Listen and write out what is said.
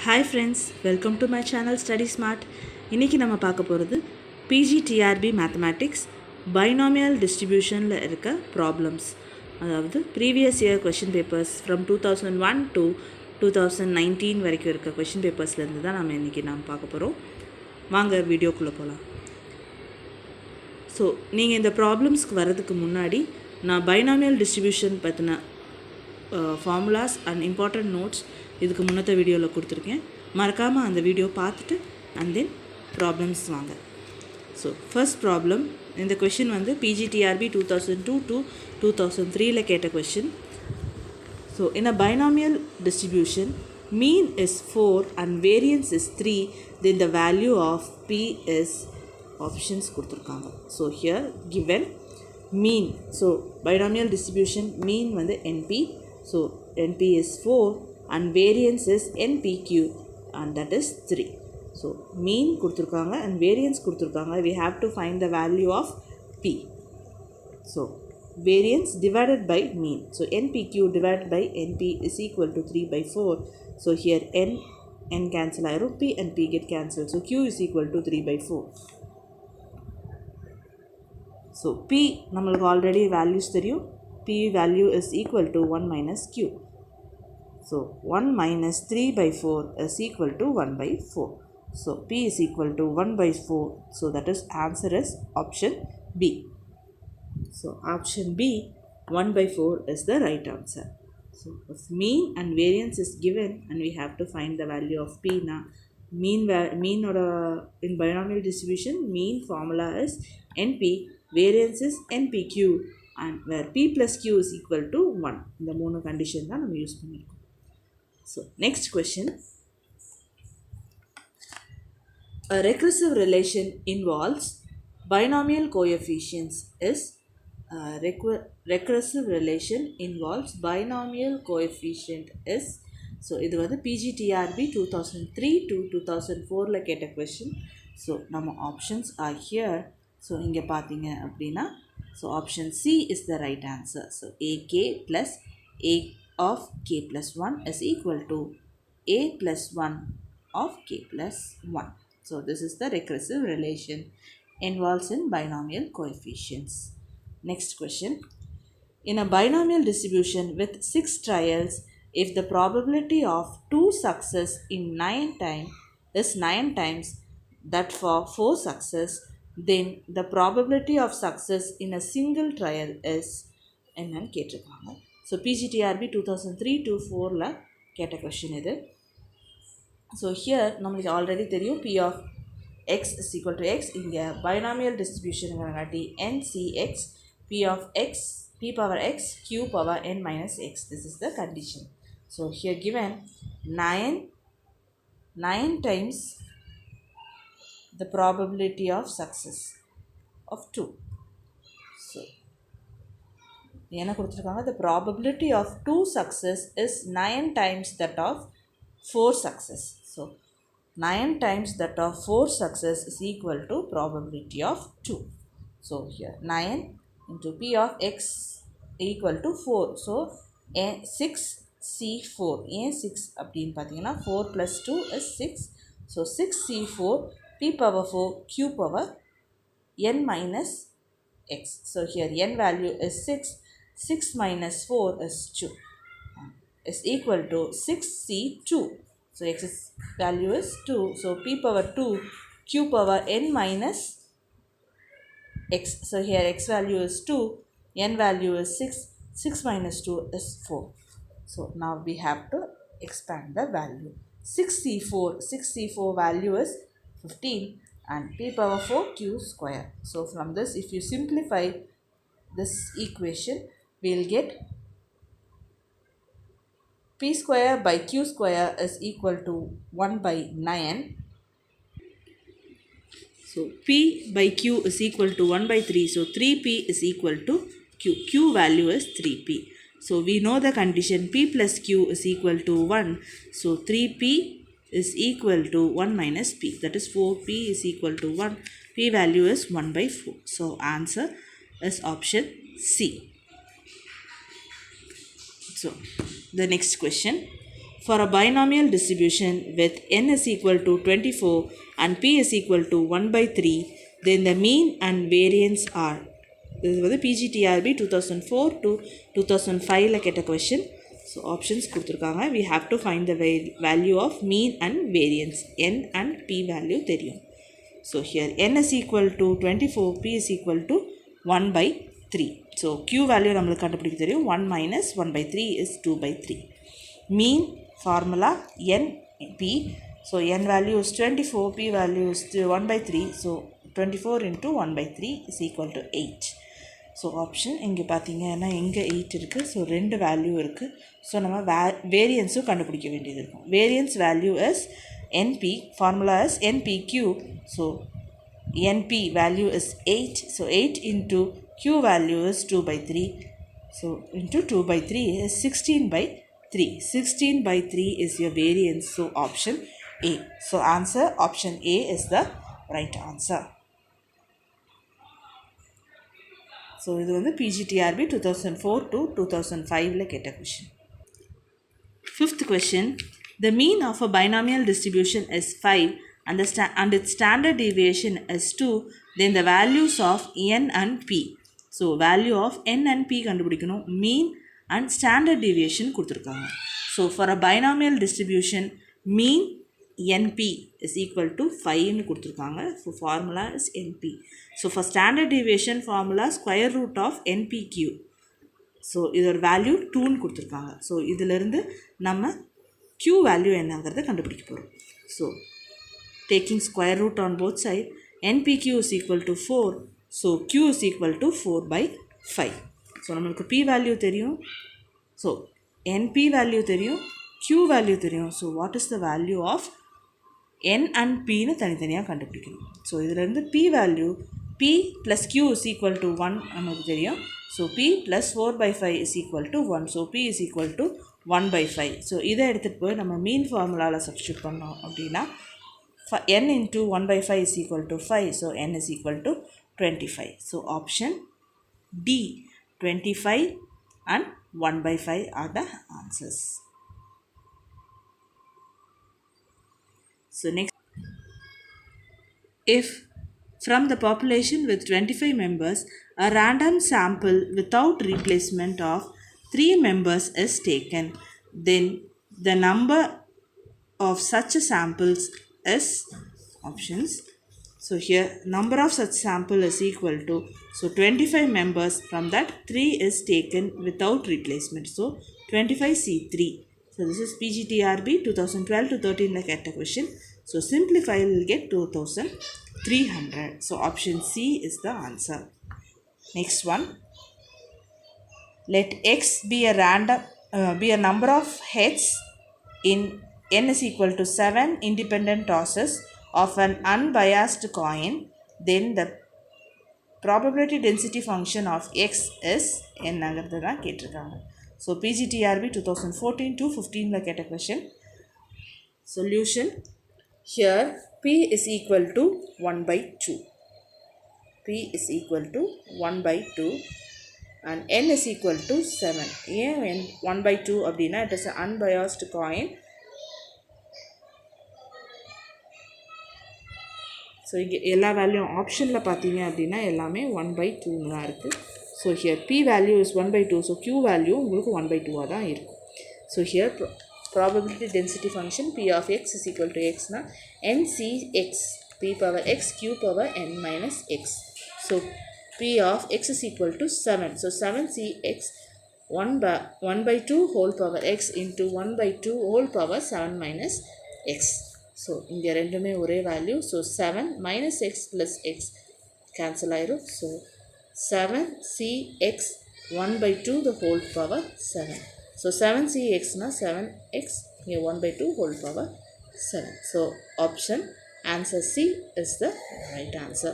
Hi friends, welcome to my channel Study Smart. இன்னைக்கு நம்ம பார்க்க போகிறது PGTRB Mathematics Binomial Distributionல இருக்க problems. அதாவது previous year question papers from 2001 to 2019 வரைக்கும் இருக்க question papersல இருந்து தான் இன்னைக்கு பார்க்க போகிறோம். வாங்க வீடியோக்குள்ளே போகலாம். ஸோ நீங்கள் இந்த ப்ராப்ளம்ஸ்க்கு வரதுக்கு முன்னாடி நான் பைனாமியல் டிஸ்ட்ரிபியூஷன் பற்றின ஃபார்முலாஸ் அண்ட் இம்பார்ட்டண்ட் நோட்ஸ் இதுக்கு முன்னத்த வீடியோவில் கொடுத்துருக்கேன். மறக்காமல் அந்த வீடியோ பார்த்துட்டு அண்ட் தென் ப்ராப்ளம்ஸ் வாங்க. ஸோ ஃபர்ஸ்ட் ப்ராப்ளம், இந்த கொஷின் PGTRB 2002 to 2003 கேட்ட question. So in a binomial distribution mean is 4 and variance is 3, then the value of P is options கொடுத்துருக்காங்க. So here given mean, so binomial distribution mean NP, so NP is 4 and variance is NPQ and that is 3. So mean கொடுத்துருக்காங்க and variance கொடுத்துருக்காங்க. we have to find the value of P. So variance divided by mean, so NPQ divided by NP is equal to 3 by 4. so here n cancel ஆயிரும், P and P get cancelled, so Q is equal to 3 by 4. so P நம்மளுக்கு already values தெரியும். P value is equal to 1 minus Q. so 1 minus 3 by 4 is equal to 1 by 4. so P is equal to 1 by 4. so that is answer is option B. so option B, 1 by 4 is the right answer. so if mean and variance is given and we have to find the value of P now. mean or in binomial distribution mean formula is NP, variance is NPQ, and where P plus Q is equal to 1. இந்த மூணு condition தான் நம்ம use பண்ணியிருக்கோம். So next question, a recursive relation involves binomial coefficients is recursive relation involves binomial coefficient is. So இது PGTRB 2003 to 2004 கேட்ட question. So நம்ம options are here. So இங்கே பார்த்தீங்க அப்படின்னா so option C is the right answer. So AK plus A of K plus 1 is equal to A plus 1 of K plus 1. So this is the recursive relation involves in binomial coefficients. Next question, in a binomial distribution with 6 trials, if the probability of 2 success in 9 times is 9 times that for 4 success, then the probability of success in a single trial is என்னன்னு கேட்டிருக்காங்க. So PGTRB 2003 to 4 கேட்ட question இது. So here நம்மளுக்கு already தெரியும் P of x is equal to x. இங்கே binomial distributionங்கிறங்காட்டி NCX, P of x, P power x, Q power n minus x. This is the condition. So here given 9 times the probability of success of 2. So என்ன கொடுத்துருக்காங்க, the probability of 2 success is 9 times that of 4 success. So 9 times that of 4 success is equal to probability of 2. So here 9 into P of x equal to 4. So 6C4. ஏன் 6 அப்படின்னு பார்த்தீங்கன்னா 4 plus 2 is 6. So 6C4 P power 4 Q power n minus x. So here n value is 6. 6 minus 4 is 2. Is equal to 6C2. So x's value is 2. So P power 2 Q power n minus x. So here x value is 2. N value is 6. 6 minus 2 is 4. So now we have to expand the value. 6C4 value is 15 and P power 4 Q square. So from this, if you simplify this equation, we will get P square by Q square is equal to 1 by 9. So P by Q is equal to 1 by 3. So 3P is equal to Q. Q value is 3P. So we know the condition P plus Q is equal to 1. So 3P is equal to 1 minus P. That is 4P is equal to 1. P value is 1 by 4. So answer is option C. So the next question, For a binomial distribution with n is equal to 24 and p is equal to 1 by 3, then the mean and variance are. This is the PGTRB 2004 to 2005 like a question. So options கொடுத்திருக்காங்க. We have to find the value of mean and variance. N and p value தெரியும். So here n is equal to 24, p is equal to 1 by 3. So q value நம்மளுக்கு கண்டுபிடிக்க தெரியும். 1 minus 1 by 3 is 2 by 3. Mean formula n p. So n value is 24, p value is 1 by 3. So 24 into 1 by 3 is equal to 8. So option இங்கே பார்த்தீங்கன்னா எங்கே 8 இருக்குது. So 2 value இருக்குது. So நம்ம வேரியன்ஸும் கண்டுபிடிக்க வேண்டியது இருக்கும். Variance value is np, formula is npq. So np value is 8. So 8 into q value is 2 by 3. So into 2 by 3 is 16 by 3. 16 by 3 is your variance. So option A. So answer option A is the right answer. So இது வந்து PGTRB 2004 to 2005 கேட்ட question. Fifth question. The mean of a binomial distribution is 5 and its standard deviation is 2. Then the values of n and p. So value of n and p கண்டுபிடிக்கணும். Mean and standard deviation கொடுத்திருக்காங்க. So for a binomial distribution, mean np is equal to 5 ன்னு கொடுத்திருக்காங்க. So formula is np. So for standard deviation formula square root of npq. So இதோட value 2ன்னு கொடுத்திருக்காங்க. So இதிலிருந்து நம்ம q value என்னங்கிறத கண்டுபிடிக்க போகிறோம். So taking square root on both sides, npq is equal to 4. So q is equal to 4 by 5. So நம்மளுக்கு p value தெரியும். So np value தெரியும், q வேல்யூ தெரியும். So what is the value of n and pன்னு தனித்தனியாக கண்டுபிடிக்கணும். So இதிலிருந்து p value p plus q is equal to 1 நமக்கு தெரியும். So p plus 4 by 5 is equal to 1. So p is equal to 1 by 5. So இதை எடுத்துகிட்டு போய் நம்ம மீன் ஃபார்முலாவில் சப்ஸ்டியூட் பண்ணோம் அப்படின்னா n into 1 by 5 is equal to 5. So n is equal to 25. So option D, 25 and 1 by 5 are the answers. So next, if from the population with 25 members, a random sample without replacement of 3 members is taken, then the number of such samples is options. So here number of such sample is equal to, so 25 members, from that 3 is taken without replacement. So 25C3. So this is PGTRB 2012 to 13 like at a question. So simplify, will get 2300. So option C is the answer. Next one. Let x be a number of heads in n is equal to 7 independent tosses of an unbiased coin. Then the probability density function of x is என்னங்கிறது தான் கேட்டிருக்காங்க. So PGTRB 2014 to 15 like at a question. Solution. Here p is equal to 1 by 2. p is equal to 1 by 2 and n is equal to 7. ஏன் n 1 by 2 அப்படின்னா it is an unbiased coin. So இங்கே எல்லா வேல்யூம் ஆப்ஷனில் பார்த்தீங்க அப்படின்னா எல்லாமே 1 by 2 தான் இருக்குது. So here p value is 1 by 2. So q value உங்களுக்கு 1 by 2 தான் இருக்கும். So here probability density function p of x is equal to x na ncx, p power x q power n minus x. So p of x is equal to 7. So 7cx 1 by 2 whole power x into 1 by 2 whole power 7 minus x. So இங்கே ரெண்டுமே ஒரே value. So 7 minus x plus x cancel ஆயிரும். So 7cx 1 by 2 the whole power 7. So 7cx na 7x here 1 by 2 whole power 7. So option answer C is the right answer.